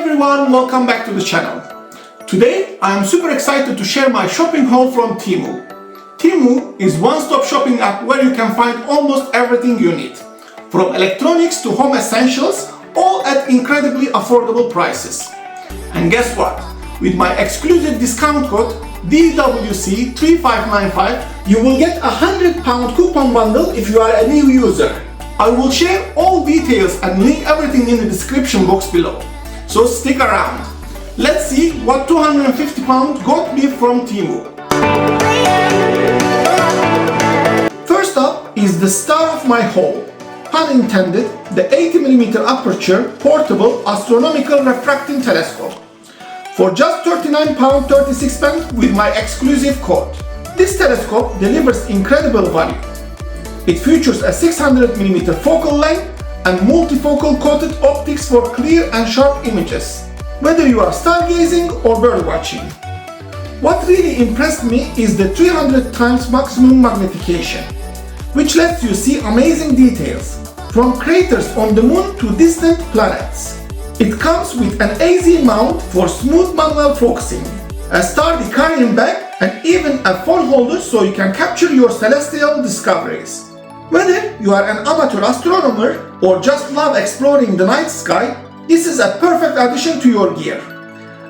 everyone, welcome back to the channel. Today I am super excited to share my shopping haul from Temu. Temu is one-stop shopping app where you can find almost everything you need, from electronics to home essentials, all at incredibly affordable prices. And guess what? With my exclusive discount code DWC3595, you will get a £100 coupon bundle if you are a new user. I will share all details and link everything in the description box below. So stick around. Let's see what £250 got me from Temu. First up is the star of my haul, pun intended, the 80mm aperture portable astronomical refracting telescope. For just £39.36 with my exclusive code. This telescope delivers incredible value. It features a 600mm focal length and multifocal coated optics for clear and sharp images, whether you are stargazing or birdwatching. What really impressed me is the 300 times maximum magnification, which lets you see amazing details, from craters on the moon to distant planets. It comes with an AZ mount for smooth manual focusing, a sturdy carrying bag, and even a phone holder so you can capture your celestial discoveries. Whether you are an amateur astronomer or just love exploring the night sky, this is a perfect addition to your gear.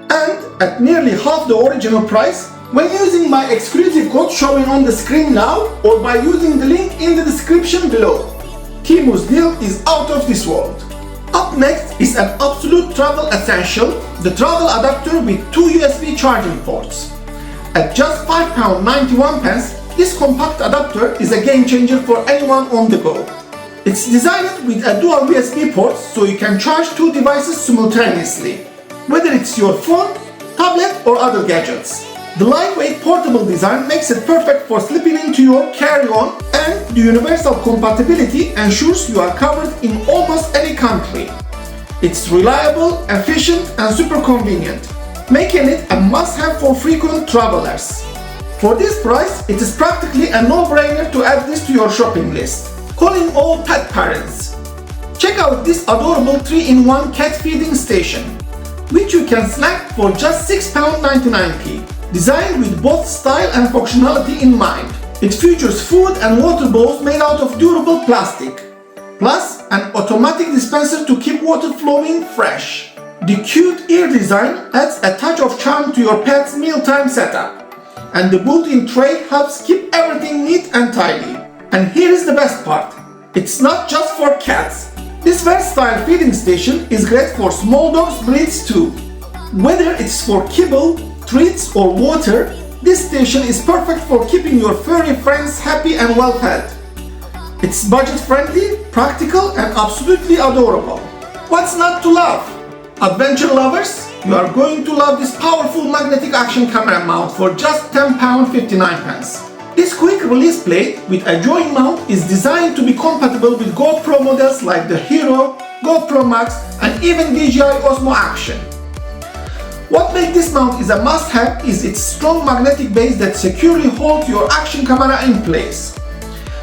And at nearly half the original price, when using my exclusive code showing on the screen now or by using the link in the description below. Temu's deal is out of this world. Up next is an absolute travel essential, the travel adapter with 2 USB charging ports. At just £5.91, this compact adapter is a game changer for anyone on the go. It's designed with a dual USB port so you can charge 2 devices simultaneously, whether it's your phone, tablet or other gadgets. The lightweight portable design makes it perfect for slipping into your carry-on, and the universal compatibility ensures you are covered in almost any country. It's reliable, efficient and super convenient, making it a must-have for frequent travelers. For this price, it is practically a no-brainer to add this to your shopping list. Calling all pet parents. Check out this adorable 3-in-1 cat feeding station, which you can snag for just £6.99. Designed with both style and functionality in mind. It features food and water bowls made out of durable plastic, plus an automatic dispenser to keep water flowing fresh. The cute ear design adds a touch of charm to your pet's mealtime setup. And the built-in tray helps keep everything neat and tidy. And here is the best part. It's not just for cats. This versatile feeding station is great for small dogs breeds too. Whether it's for kibble, treats or water, this station is perfect for keeping your furry friends happy and well fed. It's budget-friendly, practical and absolutely adorable. What's not to love? Adventure lovers? You are going to love this powerful magnetic action camera mount for just £10.59. This quick release plate with a joint mount is designed to be compatible with GoPro models like the Hero, GoPro Max and even DJI Osmo Action. What makes this mount is a must-have is its strong magnetic base that securely holds your action camera in place.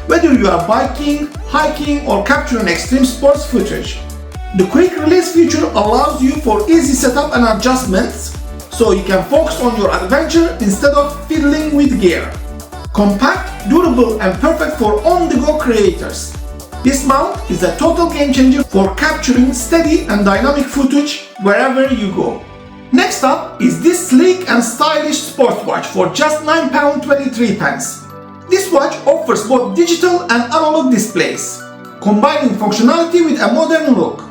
Whether you are biking, hiking or capturing extreme sports footage, the quick release feature allows you for easy setup and adjustments so you can focus on your adventure instead of fiddling with gear. Compact, durable and perfect for on-the-go creators. This mount is a total game changer for capturing steady and dynamic footage wherever you go. Next up is this sleek and stylish sports watch for just £9.23. This watch offers both digital and analog displays, combining functionality with a modern look.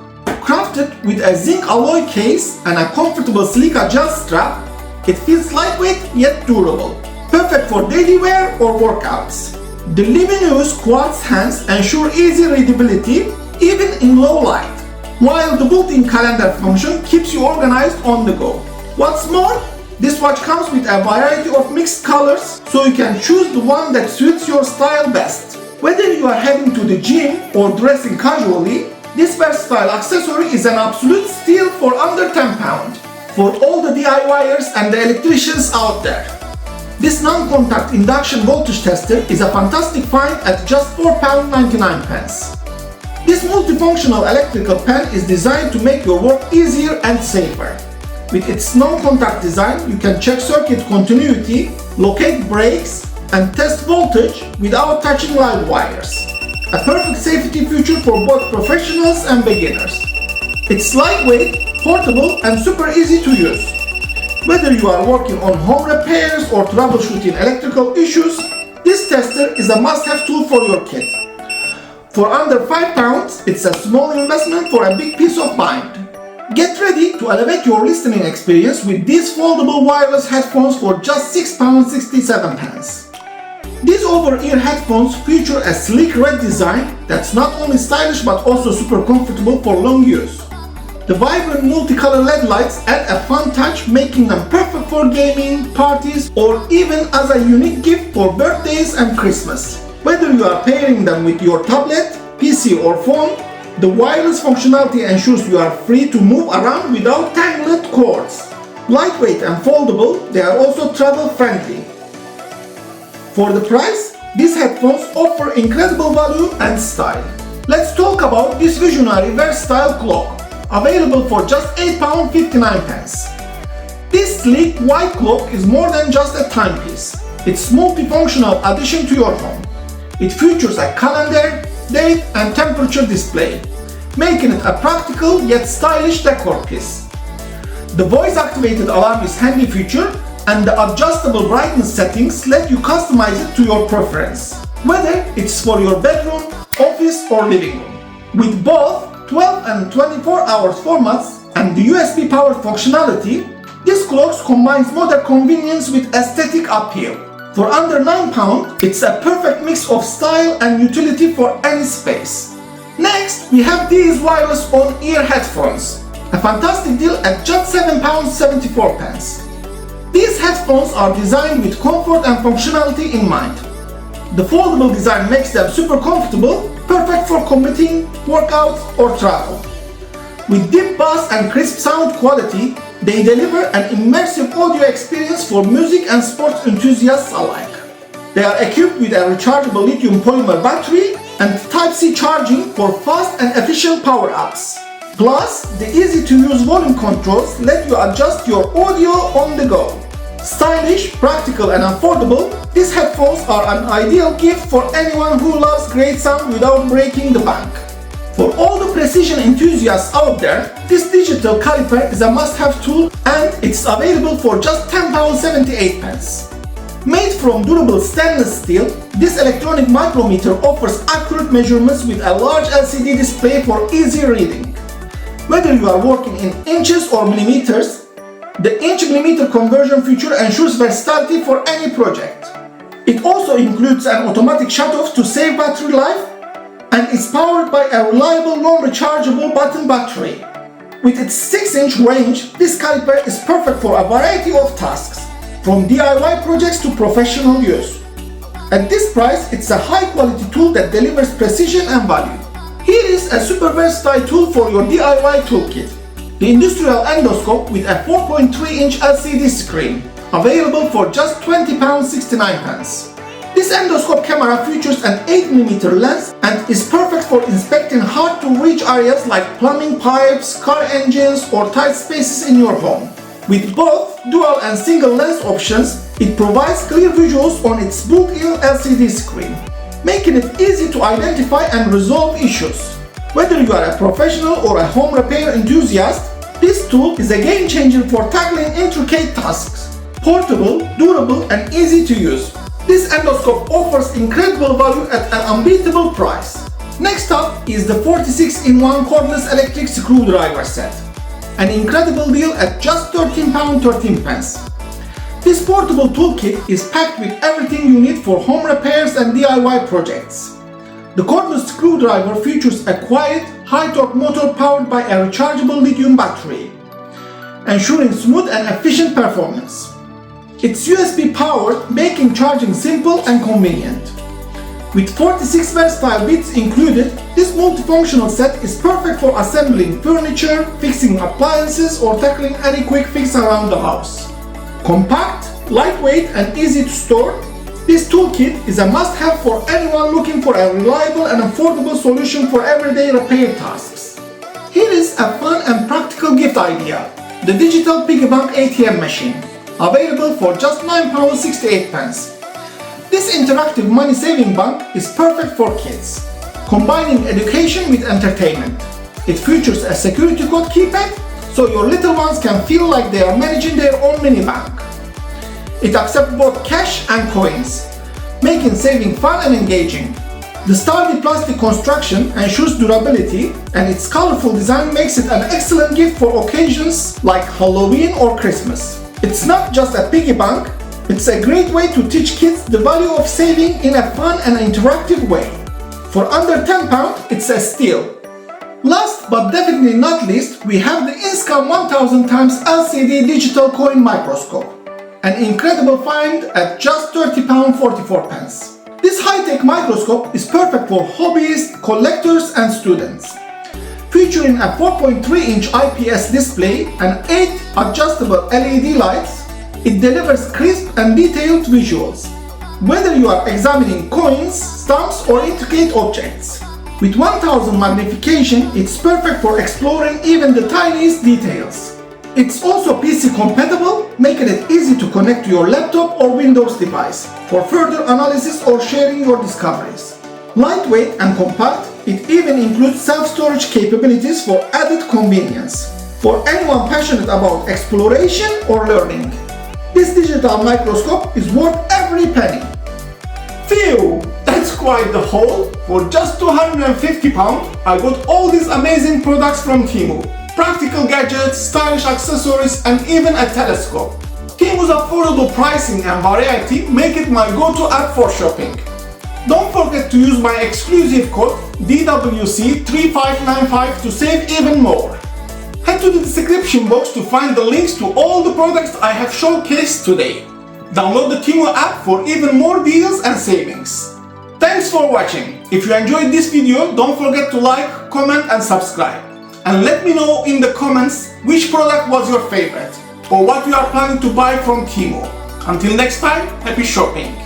Crafted with a zinc alloy case and a comfortable Silica gel strap, it feels lightweight yet durable, perfect for daily wear or workouts. The luminous quartz hands ensure easy readability even in low light, while the built-in calendar function keeps you organized on the go. What's more, this watch comes with a variety of mixed colors so you can choose the one that suits your style best. Whether you are heading to the gym or dressing casually, this versatile accessory is an absolute steal for under £10 for all the DIYers and the electricians out there. This non-contact induction voltage tester is a fantastic find at just £4.99. This multifunctional electrical pan is designed to make your work easier and safer. With its non-contact design, you can check circuit continuity, locate breaks, and test voltage without touching live wires. A perfect safety feature for both professionals and beginners. It's lightweight, portable, and super easy to use. Whether you are working on home repairs or troubleshooting electrical issues, this tester is a must-have tool for your kit. For under £5, it's a small investment for a big peace of mind. Get ready to elevate your listening experience with these foldable wireless headphones for just £6.67. These over-ear headphones feature a sleek red design that's not only stylish but also super comfortable for long use. The vibrant multicolor LED lights add a fun touch, making them perfect for gaming, parties, or even as a unique gift for birthdays and Christmas. Whether you are pairing them with your tablet, PC or phone, the wireless functionality ensures you are free to move around without tangled cords. Lightweight and foldable, they are also travel-friendly. For the price, these headphones offer incredible value and style. Let's talk about this visionary versatile clock, available for just £8.59. This sleek white clock is more than just a timepiece. It's multifunctional addition to your home. It features a calendar, date and temperature display, making it a practical yet stylish decor piece. The voice-activated alarm is handy feature, and the adjustable brightness settings let you customize it to your preference, whether it's for your bedroom, office or living room. With both 12 and 24 hours formats and the USB power functionality, this clock combines modern convenience with aesthetic appeal. For under £9, it's a perfect mix of style and utility for any space. Next, we have these wireless on-ear headphones, a fantastic deal at just £7.74. These headphones are designed with comfort and functionality in mind. The foldable design makes them super comfortable, perfect for commuting, workouts, or travel. With deep bass and crisp sound quality, they deliver an immersive audio experience for music and sports enthusiasts alike. They are equipped with a rechargeable lithium polymer battery and Type-C charging for fast and efficient power-ups. Plus, the easy-to-use volume controls let you adjust your audio on the go. Stylish, practical and affordable, these headphones are an ideal gift for anyone who loves great sound without breaking the bank. For all the precision enthusiasts out there, this digital caliper is a must-have tool and it's available for just £10.78. Made from durable stainless steel, this electronic micrometer offers accurate measurements with a large LCD display for easy reading. Whether you are working in inches or millimeters, the inch-millimeter conversion feature ensures versatility for any project. It also includes an automatic shut-off to save battery life and is powered by a reliable non-rechargeable button battery. With its 6-inch range, this caliper is perfect for a variety of tasks, from DIY projects to professional use. At this price, it's a high-quality tool that delivers precision and value. Here is a super versatile tool for your DIY toolkit. The Industrial Endoscope with a 4.3-inch LCD screen, available for just £20.69. This endoscope camera features an 8mm lens and is perfect for inspecting hard-to-reach areas like plumbing pipes, car engines, or tight spaces in your home. With both dual and single lens options, it provides clear visuals on its built-in LCD screen, making it easy to identify and resolve issues. Whether you are a professional or a home repair enthusiast, this tool is a game changer for tackling intricate tasks. Portable, durable, and easy to use, this endoscope offers incredible value at an unbeatable price. Next up is the 46-in-1 cordless electric screwdriver set, an incredible deal at just £13.13. This portable toolkit is packed with everything you need for home repairs and DIY projects. The cordless screwdriver features a quiet, high-torque motor powered by a rechargeable lithium battery, ensuring smooth and efficient performance. It's USB powered, making charging simple and convenient. With 46 versatile bits included, this multifunctional set is perfect for assembling furniture, fixing appliances, or tackling any quick fix around the house. Compact, lightweight, and easy to store, This toolkit is a must-have for anyone looking for a reliable and affordable solution for everyday repair tasks. Here is a fun and practical gift idea: the digital piggy bank ATM machine, available for just £9.68. This interactive money-saving bank is perfect for kids, combining education with entertainment. It features a security code keypad, so your little ones can feel like they are managing their own mini bank. It accepts both cash and coins, making saving fun and engaging. The sturdy plastic construction ensures durability, and its colorful design makes it an excellent gift for occasions like Halloween or Christmas. It's not just a piggy bank, it's a great way to teach kids the value of saving in a fun and interactive way. For under £10, it's a steal. Last but definitely not least, we have the Inscom 1000 x LCD digital coin microscope, an incredible find at just £30.44. This high-tech microscope is perfect for hobbyists, collectors and students. Featuring a 4.3-inch IPS display and 8 adjustable LED lights, it delivers crisp and detailed visuals, whether you are examining coins, stamps or intricate objects. With 1000 magnification, it's perfect for exploring even the tiniest details. It's also PC compatible, making it easy to connect to your laptop or Windows device for further analysis or sharing your discoveries. Lightweight and compact, it even includes self-storage capabilities for added convenience for anyone passionate about exploration or learning. This digital microscope is worth every penny. Phew! That's quite the haul. For just £250, I got all these amazing products from Temu. Practical gadgets, stylish accessories and even a telescope. Temu's affordable pricing and variety make it my go-to app for shopping. Don't forget to use my exclusive code DWC3595 to save even more. Head to the description box to find the links to all the products I have showcased today. Download the Temu app for even more deals and savings. Thanks for watching. If you enjoyed this video, don't forget to like, comment and subscribe. And let me know in the comments which product was your favorite or what you are planning to buy from Temu. Until next time, happy shopping!